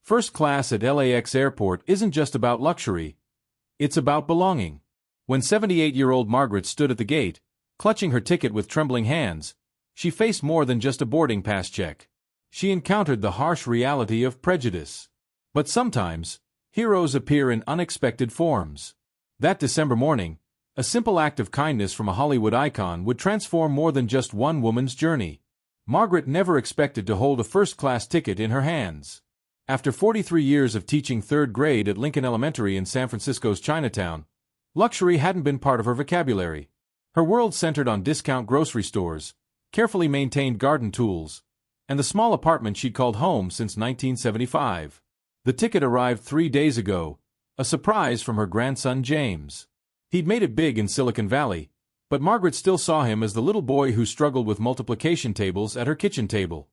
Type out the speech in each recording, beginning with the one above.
First class at LAX airport isn't just about luxury. It's about belonging. When 78-year-old Margaret stood at the gate, clutching her ticket with trembling hands, she faced more than just a boarding pass check. She encountered the harsh reality of prejudice. But sometimes, heroes appear in unexpected forms. That December morning, a simple act of kindness from a Hollywood icon would transform more than just one woman's journey. Margaret never expected to hold a first-class ticket in her hands. After 43 years of teaching third grade at Lincoln Elementary in San Francisco's Chinatown, luxury hadn't been part of her vocabulary. Her world centered on discount grocery stores, carefully maintained garden tools, and the small apartment she'd called home since 1975. The ticket arrived 3 days ago, a surprise from her grandson James. He'd made it big in Silicon Valley, but Margaret still saw him as the little boy who struggled with multiplication tables at her kitchen table.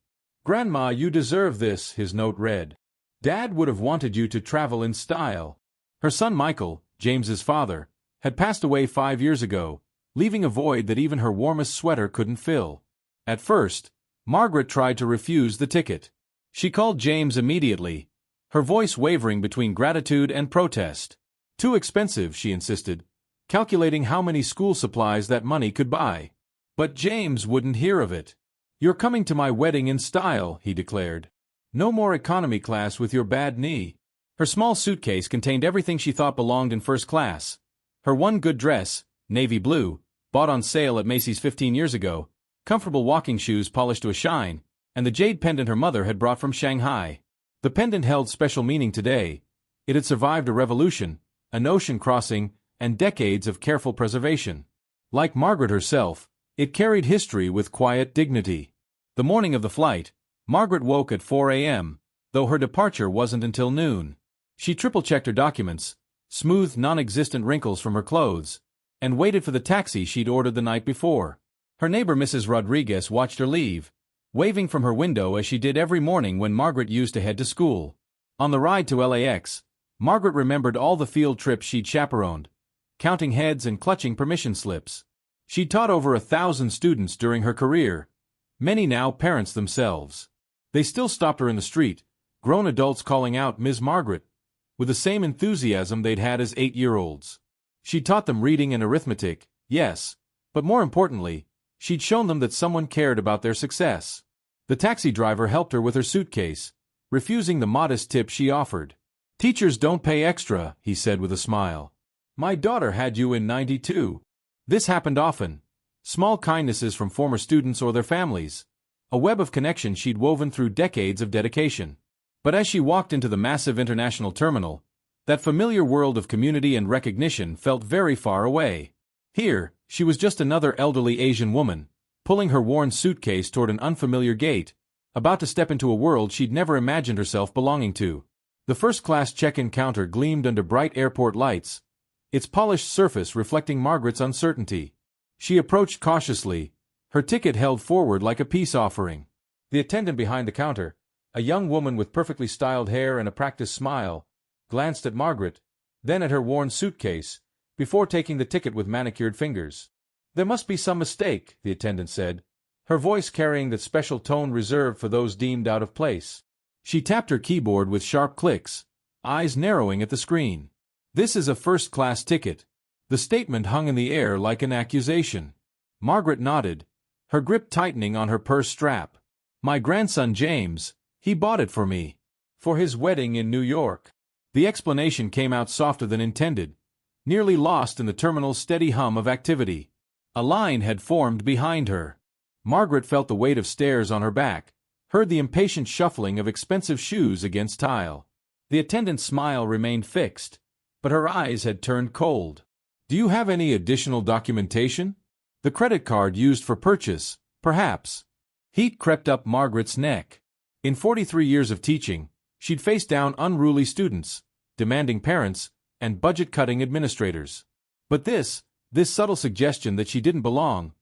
"Grandma, you deserve this," his note read. "Dad would have wanted you to travel in style." Her son Michael, James's father, had passed away 5 years ago, leaving a void that even her warmest sweater couldn't fill. At first, Margaret tried to refuse the ticket. She called James immediately, her voice wavering between gratitude and protest. "Too expensive," she insisted, calculating how many school supplies that money could buy. But James wouldn't hear of it. "You're coming to my wedding in style," he declared. "No more economy class with your bad knee." Her small suitcase contained everything she thought belonged in first class. Her one good dress, navy blue, bought on sale at Macy's 15 years ago, comfortable walking shoes polished to a shine, and the jade pendant her mother had brought from Shanghai. The pendant held special meaning today. It had survived a revolution, an ocean crossing, and decades of careful preservation. Like Margaret herself, it carried history with quiet dignity. The morning of the flight, Margaret woke at 4 a.m., though her departure wasn't until noon. She triple-checked her documents, smoothed non-existent wrinkles from her clothes, and waited for the taxi she'd ordered the night before. Her neighbor Mrs. Rodriguez watched her leave, waving from her window as she did every morning when Margaret used to head to school. On the ride to LAX, Margaret remembered all the field trips she'd chaperoned, counting heads and clutching permission slips. She'd taught over 1,000 students during her career, many now parents themselves. They still stopped her in the street, grown adults calling out "Ms. Margaret," with the same enthusiasm they'd had as 8-year-olds. She'd taught them reading and arithmetic, yes, but more importantly, she'd shown them that someone cared about their success. The taxi driver helped her with her suitcase, refusing the modest tip she offered. "Teachers don't pay extra," he said with a smile. "My daughter had you in '92. This happened often. Small kindnesses from former students or their families. A web of connection she'd woven through decades of dedication. But as she walked into the massive international terminal, that familiar world of community and recognition felt very far away. Here, she was just another elderly Asian woman, pulling her worn suitcase toward an unfamiliar gate, about to step into a world she'd never imagined herself belonging to. The first-class check-in counter gleamed under bright airport lights, its polished surface reflecting Margaret's uncertainty. She approached cautiously, her ticket held forward like a peace offering. The attendant behind the counter, a young woman with perfectly styled hair and a practiced smile, glanced at Margaret, then at her worn suitcase, before taking the ticket with manicured fingers. "There must be some mistake," the attendant said, her voice carrying that special tone reserved for those deemed out of place. She tapped her keyboard with sharp clicks, eyes narrowing at the screen. "This is a first-class ticket." The statement hung in the air like an accusation. Margaret nodded, her grip tightening on her purse strap. "My grandson James, he bought it for me. For his wedding in New York." The explanation came out softer than intended, nearly lost in the terminal's steady hum of activity. A line had formed behind her. Margaret felt the weight of stairs on her back, heard the impatient shuffling of expensive shoes against tile. The attendant's smile remained fixed, but her eyes had turned cold. "Do you have any additional documentation? The credit card used for purchase, perhaps?" Heat crept up Margaret's neck. In 43 years of teaching, she'd faced down unruly students, demanding parents, and budget-cutting administrators. But this subtle suggestion that she didn't belong,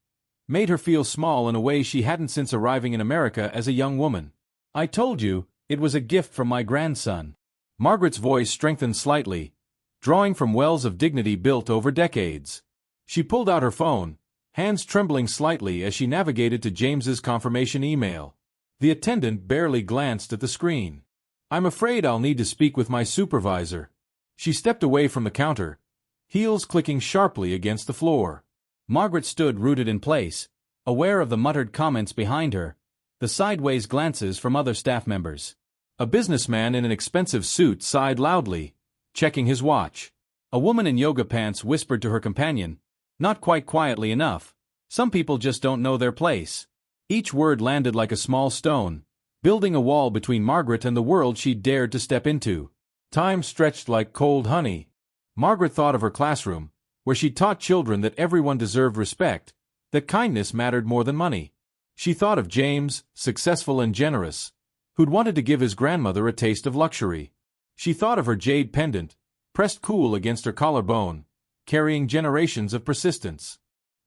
made her feel small in a way she hadn't since arriving in America as a young woman. "I told you, it was a gift from my grandson." Margaret's voice strengthened slightly, drawing from wells of dignity built over decades. She pulled out her phone, hands trembling slightly as she navigated to James's confirmation email. The attendant barely glanced at the screen. I'm afraid I'll need to speak with my supervisor. She stepped away from the counter, heels clicking sharply against the floor. Margaret stood rooted in place, aware of the muttered comments behind her, the sideways glances from other staff members. A businessman in an expensive suit sighed loudly, checking his watch. A woman in yoga pants whispered to her companion, not quite quietly enough, "Some people just don't know their place." Each word landed like a small stone, building a wall between Margaret and the world she'd dared to step into. Time stretched like cold honey. Margaret thought of her classroom, where she'd taught children that everyone deserved respect, that kindness mattered more than money. She thought of James, successful and generous, who'd wanted to give his grandmother a taste of luxury. She thought of her jade pendant, pressed cool against her collarbone, carrying generations of persistence.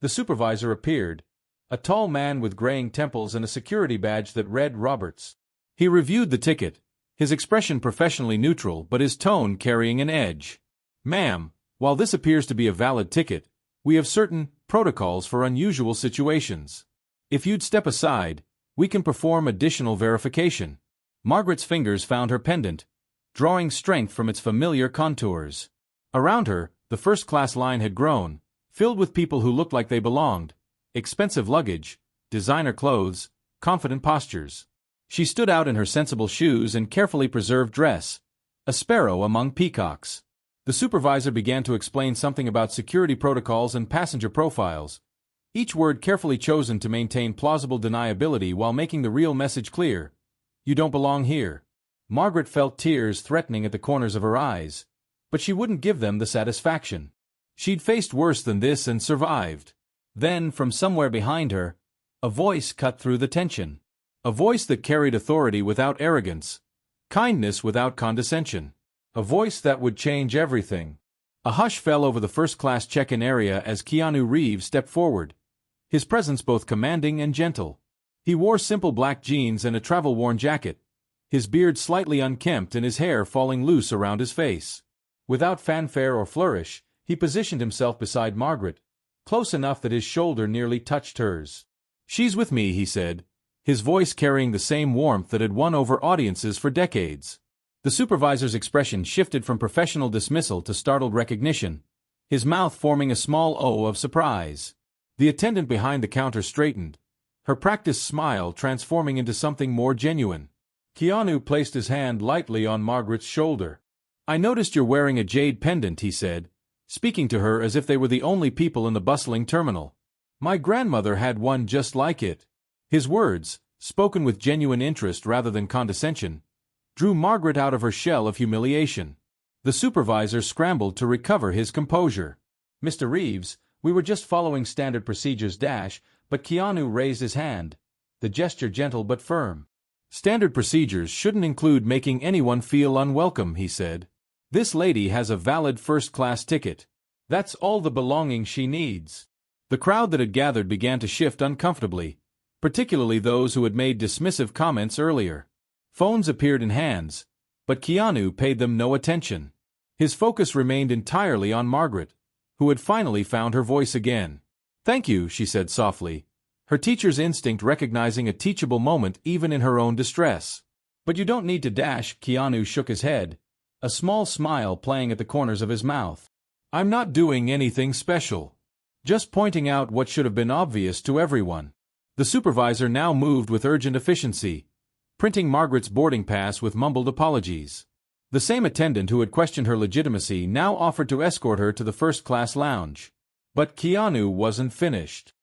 The supervisor appeared, a tall man with graying temples and a security badge that read Roberts. He reviewed the ticket, his expression professionally neutral but his tone carrying an edge. "Ma'am, while this appears to be a valid ticket, we have certain protocols for unusual situations. If you'd step aside, we can perform additional verification." Margaret's fingers found her pendant, drawing strength from its familiar contours. Around her, the first-class line had grown, filled with people who looked like they belonged, expensive luggage, designer clothes, confident postures. She stood out in her sensible shoes and carefully preserved dress, a sparrow among peacocks. The supervisor began to explain something about security protocols and passenger profiles, each word carefully chosen to maintain plausible deniability while making the real message clear. "You don't belong here." Margaret felt tears threatening at the corners of her eyes, but she wouldn't give them the satisfaction. She'd faced worse than this and survived. Then, from somewhere behind her, a voice cut through the tension. A voice that carried authority without arrogance, kindness without condescension. A voice that would change everything. A hush fell over the first-class check-in area as KEANU Reeves stepped forward, his presence both commanding and gentle. He wore simple black jeans and a travel-worn jacket, his beard slightly unkempt and his hair falling loose around his face. Without fanfare or flourish, he positioned himself beside Margaret, close enough that his shoulder nearly touched hers. "She's with me," he said, his voice carrying the same warmth that had won over audiences for decades. The supervisor's expression shifted from professional dismissal to startled recognition, his mouth forming a small O of surprise. The attendant behind the counter straightened, her practiced smile transforming into something more genuine. KEANU placed his hand lightly on Margaret's shoulder. "I noticed you're wearing a jade pendant," he said, speaking to her as if they were the only people in the bustling terminal. "My grandmother had one just like it." His words, spoken with genuine interest rather than condescension, drew Margaret out of her shell of humiliation. The supervisor scrambled to recover his composure. "Mr. Reeves, we were just following standard procedures but KEANU raised his hand, the gesture gentle but firm. "Standard procedures shouldn't include making anyone feel unwelcome," he said. "This lady has a valid first-class ticket. That's all the belonging she needs." The crowd that had gathered began to shift uncomfortably, particularly those who had made dismissive comments earlier. Phones appeared in hands, but KEANU paid them no attention. His focus remained entirely on Margaret, who had finally found her voice again. "Thank you," she said softly, her teacher's instinct recognizing a teachable moment even in her own distress. "But you don't need to dash." KEANU shook his head, a small smile playing at the corners of his mouth. "I'm not doing anything special. Just pointing out what should have been obvious to everyone." The supervisor now moved with urgent efficiency, printing Margaret's boarding pass with mumbled apologies. The same attendant who had questioned her legitimacy now offered to escort her to the first-class lounge. But KEANU wasn't finished.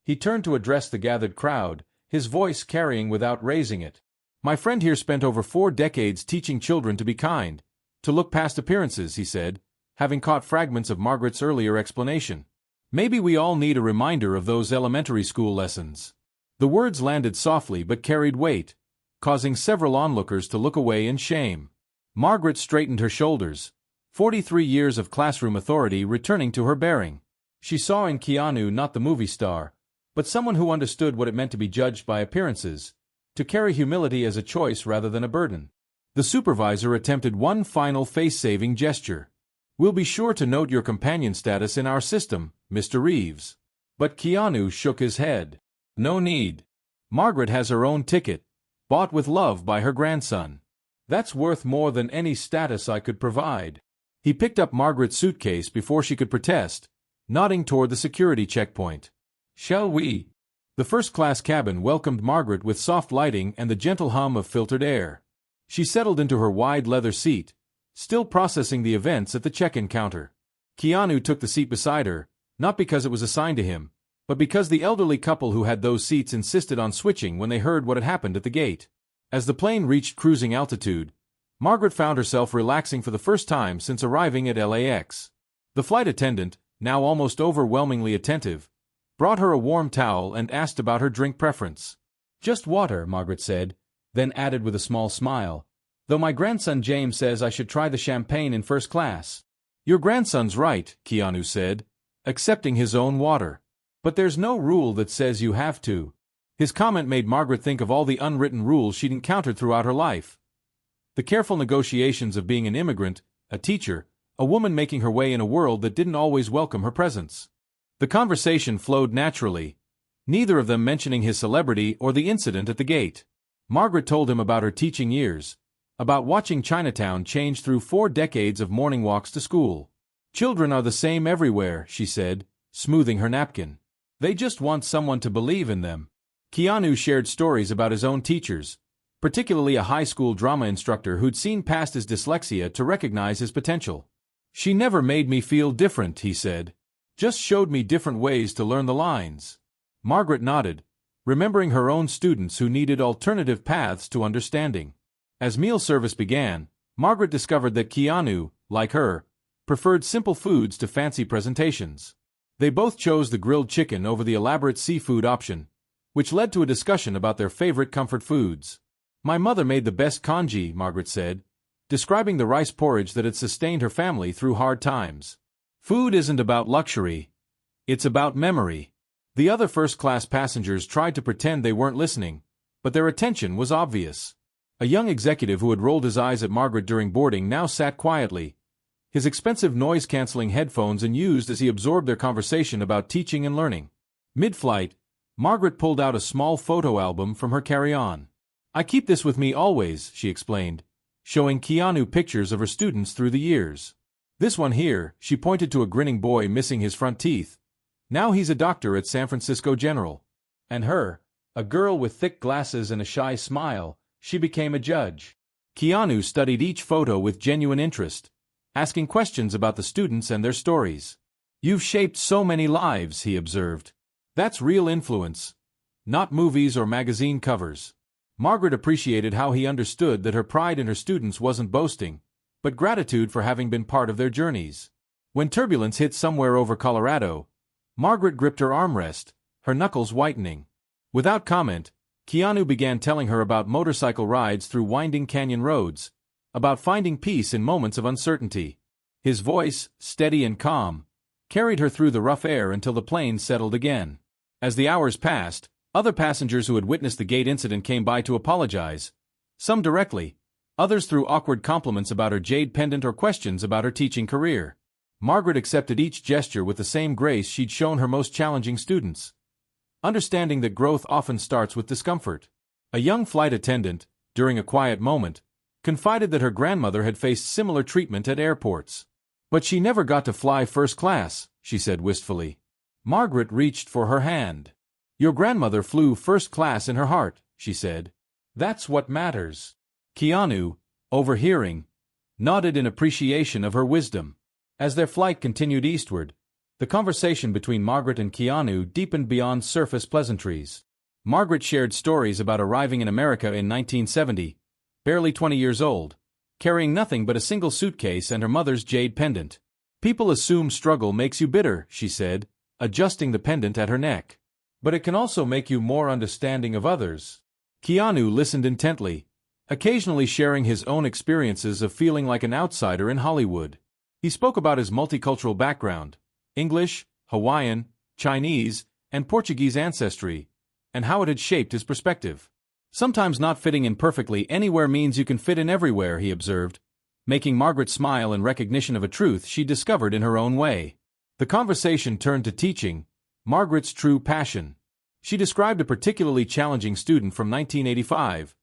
He turned to address the gathered crowd, his voice carrying without raising it. "My friend here spent over 4 decades teaching children to be kind, to look past appearances," he said, having caught fragments of Margaret's earlier explanation. "Maybe we all need a reminder of those elementary school lessons." The words landed softly but carried weight, causing several onlookers to look away in shame. Margaret straightened her shoulders, 43 years of classroom authority returning to her bearing. She saw in KEANU not the movie star, but someone who understood what it meant to be judged by appearances, to carry humility as a choice rather than a burden. The supervisor attempted one final face-saving gesture. "We'll be sure to note your companion status in our system, Mr. Reeves." But KEANU shook his head. "No need. Margaret has her own ticket, bought with love by her grandson." That's worth more than any status I could provide. He picked up Margaret's suitcase before she could protest, nodding toward the security checkpoint. Shall we? The first-class cabin welcomed Margaret with soft lighting and the gentle hum of filtered air. She settled into her wide leather seat, still processing the events at the check-in counter. Keanu took the seat beside her, not because it was assigned to him, but because the elderly couple who had those seats insisted on switching when they heard what had happened at the gate. As the plane reached cruising altitude, Margaret found herself relaxing for the first time since arriving at LAX. The flight attendant, now almost overwhelmingly attentive, brought her a warm towel and asked about her drink preference. "Just water," Margaret said, then added with a small smile, "though my grandson James says I should try the champagne in first class." "Your grandson's right," Keanu said, accepting his own water. "But there's no rule that says you have to." His comment made Margaret think of all the unwritten rules she'd encountered throughout her life. The careful negotiations of being an immigrant, a teacher, a woman making her way in a world that didn't always welcome her presence. The conversation flowed naturally, neither of them mentioning his celebrity or the incident at the gate. Margaret told him about her teaching years, about watching Chinatown change through 4 decades of morning walks to school. "Children are the same everywhere," she said, smoothing her napkin. "They just want someone to believe in them." Keanu shared stories about his own teachers, particularly a high school drama instructor who'd seen past his dyslexia to recognize his potential. "She never made me feel different," he said. "Just showed me different ways to learn the lines." Margaret nodded, remembering her own students who needed alternative paths to understanding. As meal service began, Margaret discovered that Keanu, like her, preferred simple foods to fancy presentations. They both chose the grilled chicken over the elaborate seafood option, which led to a discussion about their favorite comfort foods. "My mother made the best congee," Margaret said, describing the rice porridge that had sustained her family through hard times. "Food isn't about luxury. It's about memory." The other first-class passengers tried to pretend they weren't listening, but their attention was obvious. A young executive who had rolled his eyes at Margaret during boarding now sat quietly, his expensive noise-canceling headphones unused as he absorbed their conversation about teaching and learning. Mid-flight, Margaret pulled out a small photo album from her carry-on. "I keep this with me always," she explained, showing Keanu pictures of her students through the years. "This one here," she pointed to a grinning boy missing his front teeth. "Now he's a doctor at San Francisco General." And her, a girl with thick glasses and a shy smile, she became a judge. Keanu studied each photo with genuine interest, asking questions about the students and their stories. "You've shaped so many lives," he observed. "That's real influence, not movies or magazine covers." Margaret appreciated how he understood that her pride in her students wasn't boasting, but gratitude for having been part of their journeys. When turbulence hit somewhere over Colorado, Margaret gripped her armrest, her knuckles whitening. Without comment, Keanu began telling her about motorcycle rides through winding canyon roads, about finding peace in moments of uncertainty. His voice, steady and calm, carried her through the rough air until the plane settled again. As the hours passed, other passengers who had witnessed the gate incident came by to apologize, some directly, others through awkward compliments about her jade pendant or questions about her teaching career. Margaret accepted each gesture with the same grace she'd shown her most challenging students, understanding that growth often starts with discomfort. A young flight attendant, during a quiet moment, confided that her grandmother had faced similar treatment at airports. "But she never got to fly first class," she said wistfully. Margaret reached for her hand. "Your grandmother flew first class in her heart," she said. "That's what matters." Keanu, overhearing, nodded in appreciation of her wisdom. As their flight continued eastward, the conversation between Margaret and Keanu deepened beyond surface pleasantries. Margaret shared stories about arriving in America in 1970, barely 20 years old, carrying nothing but a single suitcase and her mother's jade pendant. "People assume struggle makes you bitter," she said, adjusting the pendant at her neck. "But it can also make you more understanding of others." Keanu listened intently, occasionally sharing his own experiences of feeling like an outsider in Hollywood. He spoke about his multicultural background, English, Hawaiian, Chinese, and Portuguese ancestry, and how it had shaped his perspective. "Sometimes not fitting in perfectly anywhere means you can fit in everywhere," he observed, making Margaret smile in recognition of a truth she discovered in her own way. The conversation turned to teaching, Margaret's true passion. She described a particularly challenging student from 1985,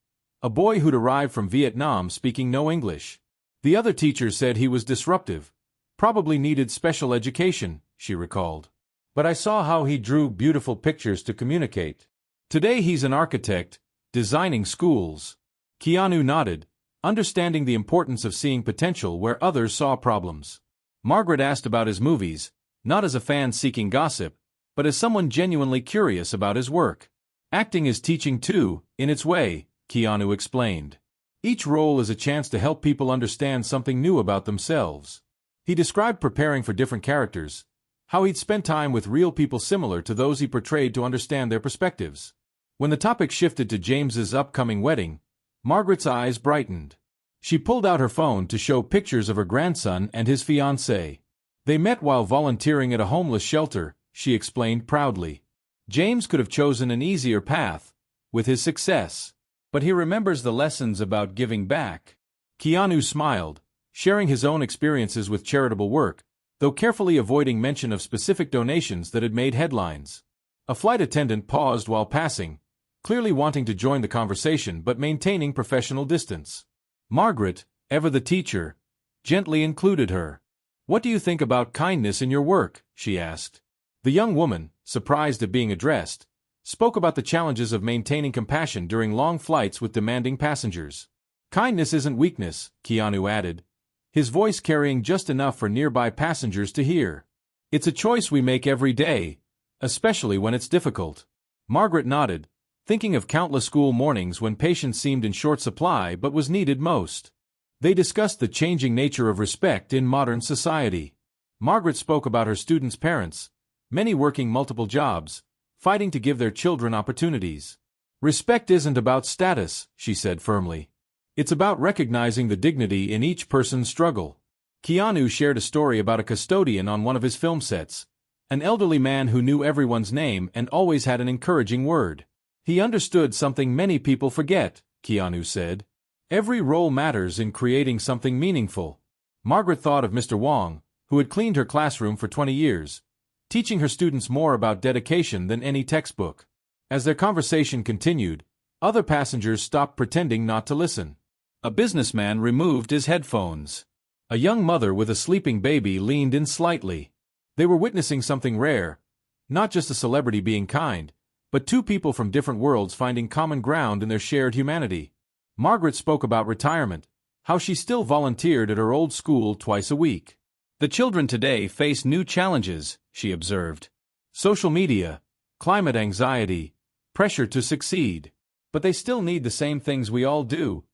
a boy who'd arrived from Vietnam speaking no English. The other teacher said he was disruptive, probably needed special education, she recalled. But I saw how he drew beautiful pictures to communicate. Today he's an architect, designing schools. Keanu nodded, understanding the importance of seeing potential where others saw problems. Margaret asked about his movies, not as a fan seeking gossip, but as someone genuinely curious about his work. Acting is teaching too, in its way, Keanu explained. Each role is a chance to help people understand something new about themselves. He described preparing for different characters, how he'd spent time with real people similar to those he portrayed to understand their perspectives. When the topic shifted to James's upcoming wedding, Margaret's eyes brightened. She pulled out her phone to show pictures of her grandson and his fiancée. They met while volunteering at a homeless shelter, she explained proudly. James could have chosen an easier path, with his success. But he remembers the lessons about giving back. Keanu smiled, sharing his own experiences with charitable work, though carefully avoiding mention of specific donations that had made headlines. A flight attendant paused while passing, clearly wanting to join the conversation but maintaining professional distance. Margaret, ever the teacher, gently included her. "What do you think about kindness in your work?" she asked. The young woman, surprised at being addressed, spoke about the challenges of maintaining compassion during long flights with demanding passengers. "Kindness isn't weakness," Keanu added, his voice carrying just enough for nearby passengers to hear. "It's a choice we make every day, especially when it's difficult." Margaret nodded, thinking of countless school mornings when patience seemed in short supply but was needed most. They discussed the changing nature of respect in modern society. Margaret spoke about her students' parents, many working multiple jobs, fighting to give their children opportunities. "Respect isn't about status," she said firmly. "It's about recognizing the dignity in each person's struggle." Keanu shared a story about a custodian on one of his film sets, an elderly man who knew everyone's name and always had an encouraging word. "He understood something many people forget," Keanu said. "Every role matters in creating something meaningful." Margaret thought of Mr. Wong, who had cleaned her classroom for 20 years, teaching her students more about dedication than any textbook. As their conversation continued, other passengers stopped pretending not to listen. A businessman removed his headphones. A young mother with a sleeping baby leaned in slightly. They were witnessing something rare, not just a celebrity being kind, but two people from different worlds finding common ground in their shared humanity. Margaret spoke about retirement, how she still volunteered at her old school twice a week. "The children today face new challenges," she observed. "Social media, climate anxiety, pressure to succeed. But they still need the same things we all do.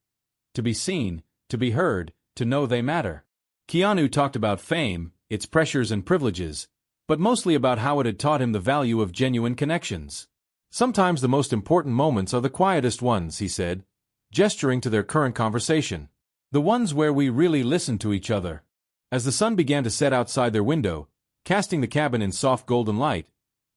To be seen, to be heard, to know they matter." Keanu talked about fame, its pressures and privileges, but mostly about how it had taught him the value of genuine connections. "Sometimes the most important moments are the quietest ones," he said, gesturing to their current conversation. "The ones where we really listen to each other." As the sun began to set outside their window, casting the cabin in soft golden light,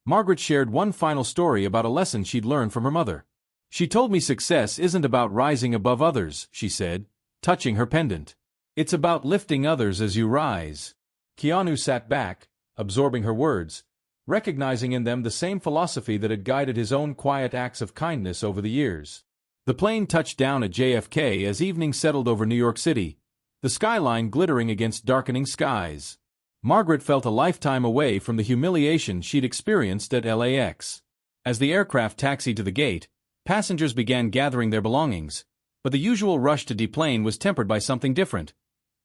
Margaret shared one final story about a lesson she'd learned from her mother. "She told me success isn't about rising above others," she said, touching her pendant. "It's about lifting others as you rise." Keanu sat back, absorbing her words, recognizing in them the same philosophy that had guided his own quiet acts of kindness over the years. The plane touched down at JFK as evening settled over New York City, the skyline glittering against darkening skies. Margaret felt a lifetime away from the humiliation she'd experienced at LAX. As the aircraft taxied to the gate, passengers began gathering their belongings, but the usual rush to deplane was tempered by something different,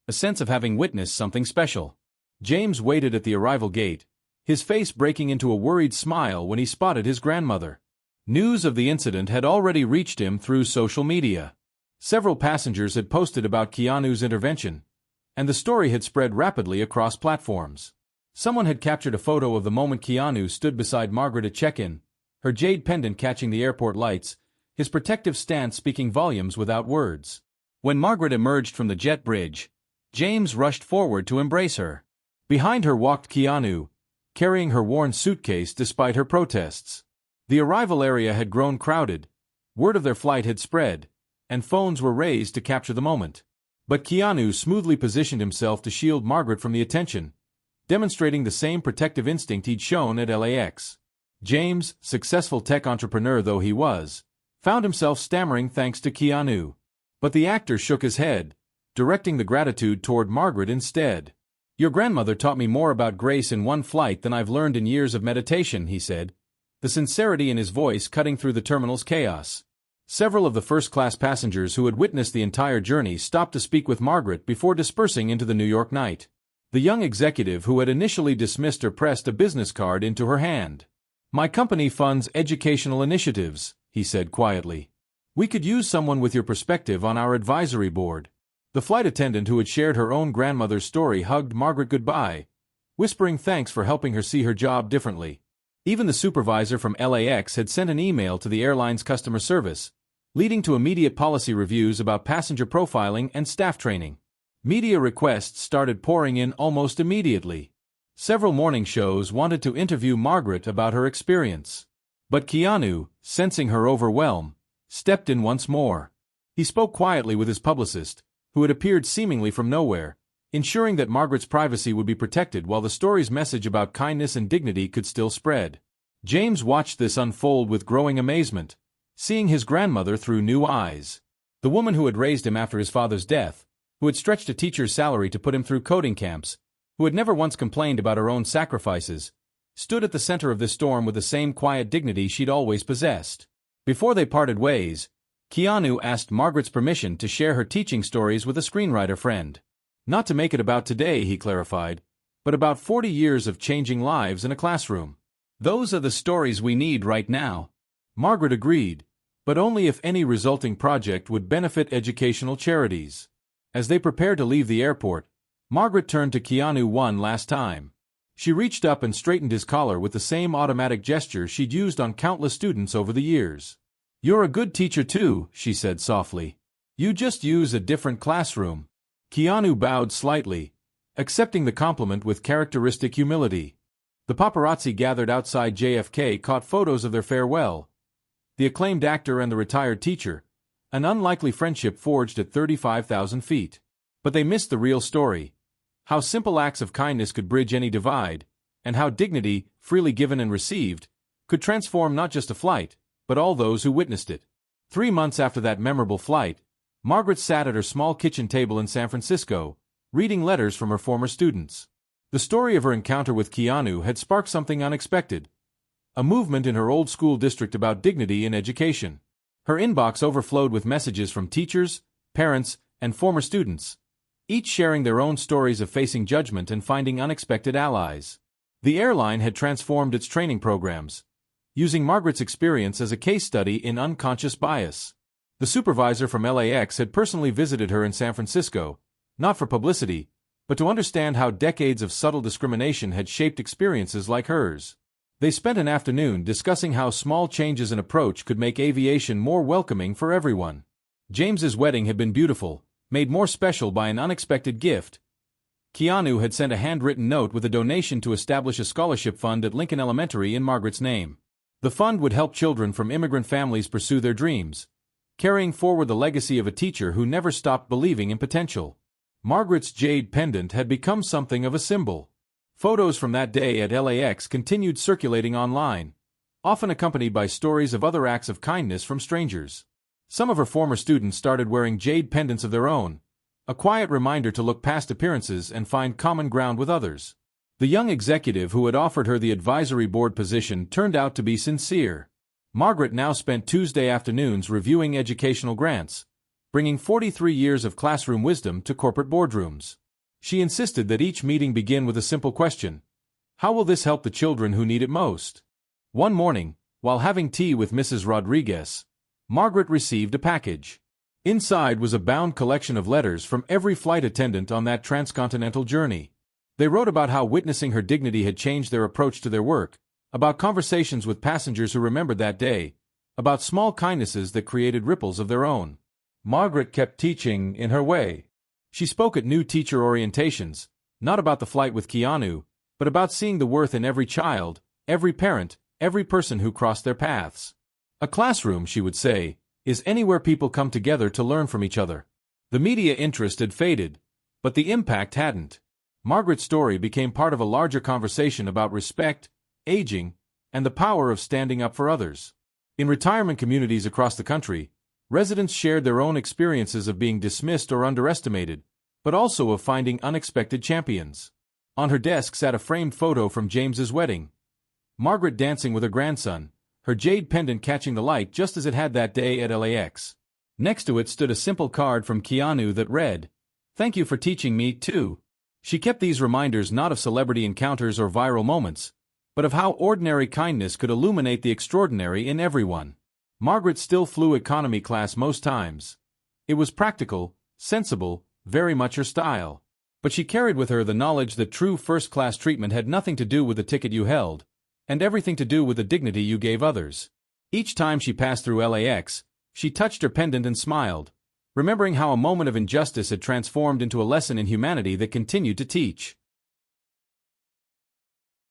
a sense of having witnessed something special. James waited at the arrival gate, his face breaking into a worried smile when he spotted his grandmother. News of the incident had already reached him through social media. Several passengers had posted about Keanu's intervention, and the story had spread rapidly across platforms. Someone had captured a photo of the moment Keanu stood beside Margaret at check-in, her jade pendant catching the airport lights, his protective stance speaking volumes without words. When Margaret emerged from the jet bridge, James rushed forward to embrace her. Behind her walked Keanu, carrying her worn suitcase despite her protests. The arrival area had grown crowded, word of their flight had spread, and phones were raised to capture the moment. But Keanu smoothly positioned himself to shield Margaret from the attention, demonstrating the same protective instinct he'd shown at LAX. James, successful tech entrepreneur though he was, found himself stammering thanks to Keanu. But the actor shook his head, directing the gratitude toward Margaret instead. "Your grandmother taught me more about grace in one flight than I've learned in years of meditation," he said, the sincerity in his voice cutting through the terminal's chaos. Several of the first-class passengers who had witnessed the entire journey stopped to speak with Margaret before dispersing into the New York night. The young executive who had initially dismissed her pressed a business card into her hand. "My company funds educational initiatives," he said quietly. "We could use someone with your perspective on our advisory board." The flight attendant who had shared her own grandmother's story hugged Margaret goodbye, whispering thanks for helping her see her job differently. Even the supervisor from LAX had sent an email to the airline's customer service, leading to immediate policy reviews about passenger profiling and staff training. Media requests started pouring in almost immediately. Several morning shows wanted to interview Margaret about her experience. But Keanu, sensing her overwhelm, stepped in once more. He spoke quietly with his publicist, who had appeared seemingly from nowhere, ensuring that Margaret's privacy would be protected while the story's message about kindness and dignity could still spread. James watched this unfold with growing amazement, seeing his grandmother through new eyes. The woman who had raised him after his father's death, who had stretched a teacher's salary to put him through coding camps, who had never once complained about her own sacrifices, stood at the center of this storm with the same quiet dignity she'd always possessed. Before they parted ways, Keanu asked Margaret's permission to share her teaching stories with a screenwriter friend. "Not to make it about today," he clarified, "but about 40 years of changing lives in a classroom. Those are the stories we need right now." Margaret agreed, but only if any resulting project would benefit educational charities. As they prepared to leave the airport, Margaret turned to Keanu one last time. She reached up and straightened his collar with the same automatic gesture she'd used on countless students over the years. "You're a good teacher too," she said softly. "You just use a different classroom." Keanu bowed slightly, accepting the compliment with characteristic humility. The paparazzi gathered outside JFK caught photos of their farewell. The acclaimed actor and the retired teacher, an unlikely friendship forged at 35,000 feet. But they missed the real story. How simple acts of kindness could bridge any divide, and how dignity, freely given and received, could transform not just a flight, but all those who witnessed it. 3 months after that memorable flight, Margaret sat at her small kitchen table in San Francisco, reading letters from her former students. The story of her encounter with Keanu had sparked something unexpected, a movement in her old school district about dignity in education. Her inbox overflowed with messages from teachers, parents, and former students, each sharing their own stories of facing judgment and finding unexpected allies. The airline had transformed its training programs, using Margaret's experience as a case study in unconscious bias. The supervisor from LAX had personally visited her in San Francisco, not for publicity, but to understand how decades of subtle discrimination had shaped experiences like hers. They spent an afternoon discussing how small changes in approach could make aviation more welcoming for everyone. James's wedding had been beautiful, made more special by an unexpected gift. Keanu had sent a handwritten note with a donation to establish a scholarship fund at Lincoln Elementary in Margaret's name. The fund would help children from immigrant families pursue their dreams, carrying forward the legacy of a teacher who never stopped believing in potential. Margaret's jade pendant had become something of a symbol. Photos from that day at LAX continued circulating online, often accompanied by stories of other acts of kindness from strangers. Some of her former students started wearing jade pendants of their own, a quiet reminder to look past appearances and find common ground with others. The young executive who had offered her the advisory board position turned out to be sincere. Margaret now spent Tuesday afternoons reviewing educational grants, bringing 43 years of classroom wisdom to corporate boardrooms. She insisted that each meeting begin with a simple question: how will this help the children who need it most? One morning, while having tea with Mrs. Rodriguez, Margaret received a package. Inside was a bound collection of letters from every flight attendant on that transcontinental journey. They wrote about how witnessing her dignity had changed their approach to their work, about conversations with passengers who remembered that day, about small kindnesses that created ripples of their own. Margaret kept teaching in her way. She spoke at new teacher orientations, not about the flight with Keanu, but about seeing the worth in every child, every parent, every person who crossed their paths. A classroom, she would say, is anywhere people come together to learn from each other. The media interest had faded, but the impact hadn't. Margaret's story became part of a larger conversation about respect, aging, and the power of standing up for others. In retirement communities across the country, residents shared their own experiences of being dismissed or underestimated, but also of finding unexpected champions. On her desk sat a framed photo from James's wedding. Margaret dancing with her grandson, her jade pendant catching the light just as it had that day at LAX. Next to it stood a simple card from Keanu that read, "Thank you for teaching me, too." She kept these reminders not of celebrity encounters or viral moments, but of how ordinary kindness could illuminate the extraordinary in everyone. Margaret still flew economy class most times. It was practical, sensible, very much her style. But she carried with her the knowledge that true first-class treatment had nothing to do with the ticket you held, and everything to do with the dignity you gave others. Each time she passed through LAX, she touched her pendant and smiled, remembering how a moment of injustice had transformed into a lesson in humanity that continued to teach.